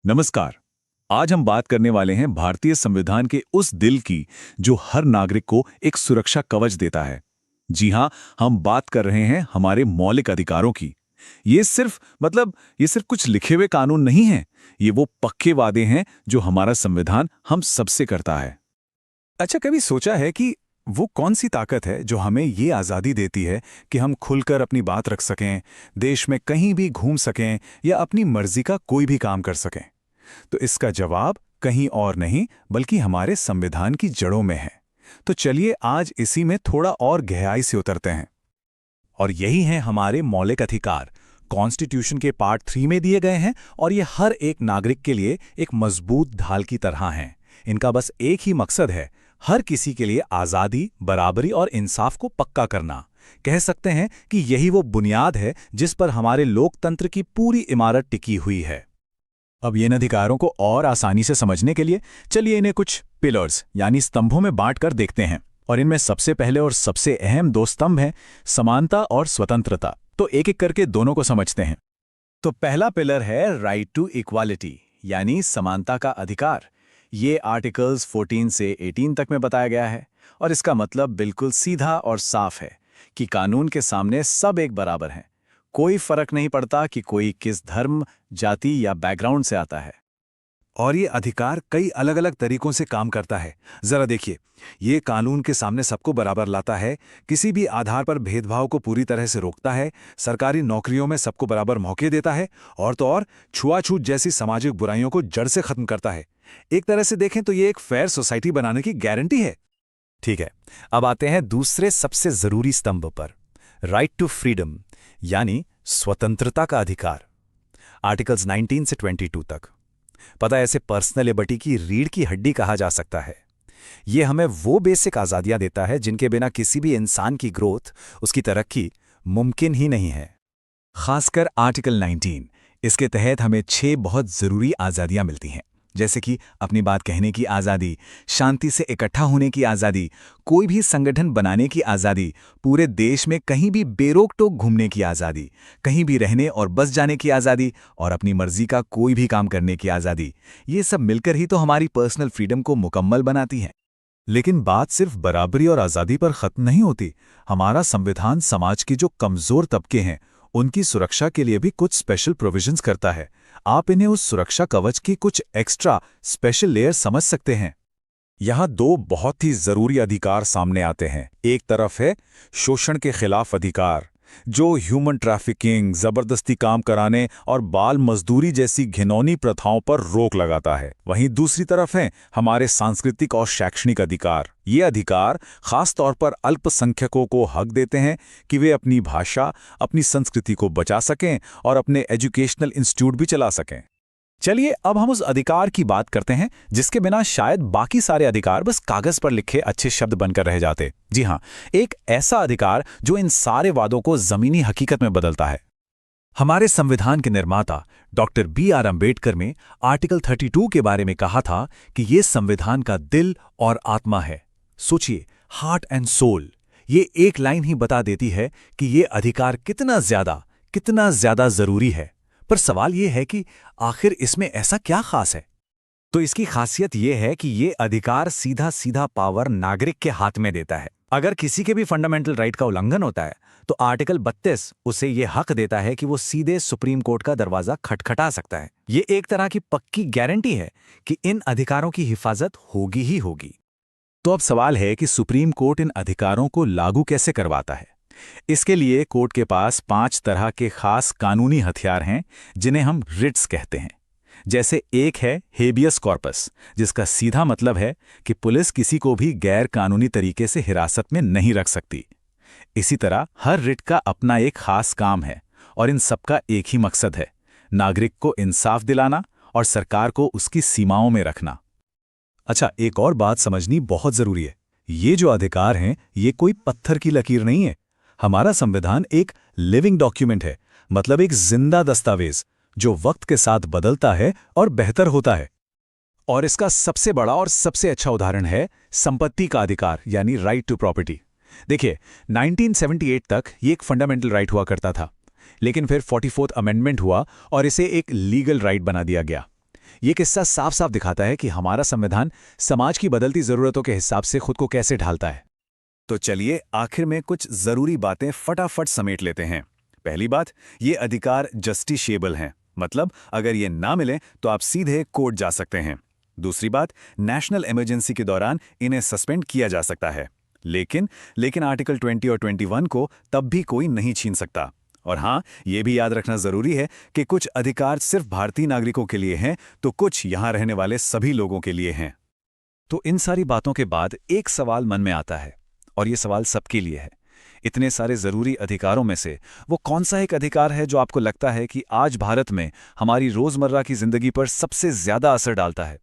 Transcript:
नमस्कार। आज हम बात करने वाले हैं भारतीय संविधान के उस दिल की जो हर नागरिक को एक सुरक्षा कवच देता है। जी हां, हम बात कर रहे हैं हमारे मौलिक अधिकारों की। ये सिर्फ कुछ लिखे हुए कानून नहीं हैं। ये वो पक्के वादे हैं जो हमारा संविधान हम सबसे करता है। अच्छा, कभी सोचा है कि वो कौन सी ताकत है जो हमें ये आज़ादी देती है कि हम खुलकर अपनी बात रख सकें, देश में कहीं भी घूम सकें या अपनी मर्जी का कोई भी काम कर सकें? तो इसका जवाब कहीं और नहीं बल्कि हमारे संविधान की जड़ों में है। तो चलिए आज इसी में थोड़ा और गहराई से उतरते हैं। और यही हैं हमारे मौलिक अधिकार, कॉन्स्टिट्यूशन के पार्ट 3 में दिए गए हैं और ये हर एक नागरिक के लिए एक मजबूत ढाल की तरह हैं। इनका बस एक ही मकसद है, हर किसी के लिए आज़ादी, बराबरी और इंसाफ को पक्का करना। कह सकते हैं कि यही वो बुनियाद है जिस पर हमारे लोकतंत्र की पूरी इमारत टिकी हुई है। अब इन अधिकारों को और आसानी से समझने के लिए चलिए इन्हें कुछ पिलर्स यानी स्तंभों में बांटकर देखते हैं। और इनमें सबसे पहले और सबसे अहम दो स्तंभ हैं, समानता और स्वतंत्रता। तो एक एक करके दोनों को समझते हैं। तो पहला पिलर है राइट टू इक्वालिटी यानी समानता का अधिकार। ये आर्टिकल्स 14 से 18 तक में बताया गया है और इसका मतलब बिल्कुल सीधा और साफ है कि कानून के सामने सब एक बराबर हैं। कोई फर्क नहीं पड़ता कि कोई किस धर्म, जाति या बैकग्राउंड से आता है। और ये अधिकार कई अलग अलग तरीकों से काम करता है। जरा देखिए, ये कानून के सामने सबको बराबर लाता है, किसी भी आधार पर भेदभाव को पूरी तरह से रोकता है, सरकारी नौकरियों में सबको बराबर मौके देता है और तो और छुआछूत जैसी सामाजिक बुराइयों को जड़ से खत्म करता है। एक तरह से देखें तो ये एक फेयर सोसाइटी बनाने की गारंटी है। ठीक है, अब आते हैं दूसरे सबसे जरूरी स्तंभ पर, राइट टू फ्रीडम यानी स्वतंत्रता का अधिकार। आर्टिकल्स 19 से 22 तक। पता है, ऐसे पर्सनल लिबर्टी की रीढ़ की हड्डी कहा जा सकता है। ये हमें वो बेसिक आज़ादियां देता है जिनके बिना किसी भी इंसान की ग्रोथ, उसकी तरक्की मुमकिन ही नहीं है। खासकर आर्टिकल 19, इसके तहत हमें 6 बहुत ज़रूरी आज़ादियां मिलती हैं, जैसे कि अपनी बात कहने की आज़ादी, शांति से इकट्ठा होने की आज़ादी, कोई भी संगठन बनाने की आज़ादी, पूरे देश में कहीं भी बेरोक टोक घूमने की आज़ादी, कहीं भी रहने और बस जाने की आज़ादी और अपनी मर्जी का कोई भी काम करने की आज़ादी। ये सब मिलकर ही तो हमारी पर्सनल फ्रीडम को मुकम्मल बनाती हैं। लेकिन बात सिर्फ बराबरी और आज़ादी पर खत्म नहीं होती। हमारा संविधान समाज के जो कमज़ोर तबके हैं उनकी सुरक्षा के लिए भी कुछ स्पेशल प्रोविजंस करता है। आप इन्हें उस सुरक्षा कवच की कुछ एक्स्ट्रा स्पेशल लेयर समझ सकते हैं। यहाँ दो बहुत ही जरूरी अधिकार सामने आते हैं। एक तरफ है शोषण के खिलाफ अधिकार, जो ह्यूमन ट्रैफिकिंग, जबरदस्ती काम कराने और बाल मजदूरी जैसी घिनौनी प्रथाओं पर रोक लगाता है। वहीं दूसरी तरफ है हमारे सांस्कृतिक और शैक्षणिक अधिकार। ये अधिकार खास तौर पर अल्पसंख्यकों को हक देते हैं कि वे अपनी भाषा, अपनी संस्कृति को बचा सकें और अपने एजुकेशनल इंस्टीट्यूट भी चला सकें। चलिए अब हम उस अधिकार की बात करते हैं जिसके बिना शायद बाकी सारे अधिकार बस कागज पर लिखे अच्छे शब्द बनकर रह जाते। जी हां, एक ऐसा अधिकार जो इन सारे वादों को जमीनी हकीकत में बदलता है। हमारे संविधान के निर्माता डॉक्टर B.R. अम्बेडकर ने आर्टिकल 32 के बारे में कहा था कि यह संविधान का दिल और आत्मा है। सोचिए, हार्ट एंड सोल। ये एक लाइन ही बता देती है कि यह अधिकार कितना ज्यादा जरूरी है। पर सवाल यह है कि आखिर इसमें ऐसा क्या खास है? तो इसकी खासियत यह है कि यह अधिकार सीधा सीधा पावर नागरिक के हाथ में देता है। अगर किसी के भी फंडामेंटल राइट का उल्लंघन होता है तो आर्टिकल 32 उसे यह हक देता है कि वो सीधे सुप्रीम कोर्ट का दरवाजा खटखटा सकता है। ये एक तरह की पक्की गारंटी है कि इन अधिकारों की हिफाजत होगी ही होगी। तो अब सवाल है कि सुप्रीम कोर्ट इन अधिकारों को लागू कैसे करवाता है? इसके लिए कोर्ट के पास 5 तरह के खास कानूनी हथियार हैं जिन्हें हम रिट्स कहते हैं। जैसे एक है हेबियस कॉर्पस, जिसका सीधा मतलब है कि पुलिस किसी को भी गैर कानूनी तरीके से हिरासत में नहीं रख सकती। इसी तरह हर रिट का अपना एक खास काम है और इन सबका एक ही मकसद है, नागरिक को इंसाफ दिलाना और सरकार को उसकी सीमाओं में रखना। अच्छा, एक और बात समझनी बहुत जरूरी है। ये जो अधिकार हैं ये कोई पत्थर की लकीर नहीं है। हमारा संविधान एक लिविंग डॉक्यूमेंट है, मतलब एक जिंदा दस्तावेज जो वक्त के साथ बदलता है और बेहतर होता है। और इसका सबसे बड़ा और सबसे अच्छा उदाहरण है संपत्ति का अधिकार यानी राइट टू प्रॉपर्टी। देखिए, 1978 तक ये एक फंडामेंटल राइट हुआ करता था, लेकिन फिर 44th अमेंडमेंट हुआ और इसे एक लीगल राइट बना दिया गया। ये किस्सा साफ साफ दिखाता है कि हमारा संविधान समाज की बदलती ज़रूरतों के हिसाब से खुद को कैसे ढालता है। तो चलिए आखिर में कुछ जरूरी बातें फटाफट समेट लेते हैं। पहली बात, ये अधिकार जस्टिशिएबल हैं, मतलब अगर ये ना मिले तो आप सीधे कोर्ट जा सकते हैं। दूसरी बात, नेशनल इमरजेंसी के दौरान इन्हें सस्पेंड किया जा सकता है, लेकिन आर्टिकल 20 और 21 को तब भी कोई नहीं छीन सकता। और हाँ, ये भी याद रखना जरूरी है कि कुछ अधिकार सिर्फ भारतीय नागरिकों के लिए हैं, तो कुछ यहाँ रहने वाले सभी लोगों के लिए हैं। तो इन सारी बातों के बाद एक सवाल मन में आता है, और ये सवाल सबके लिए है। इतने सारे ज़रूरी अधिकारों में से वो कौन सा एक अधिकार है जो आपको लगता है कि आज भारत में हमारी रोज़मर्रा की ज़िंदगी पर सबसे ज़्यादा असर डालता है?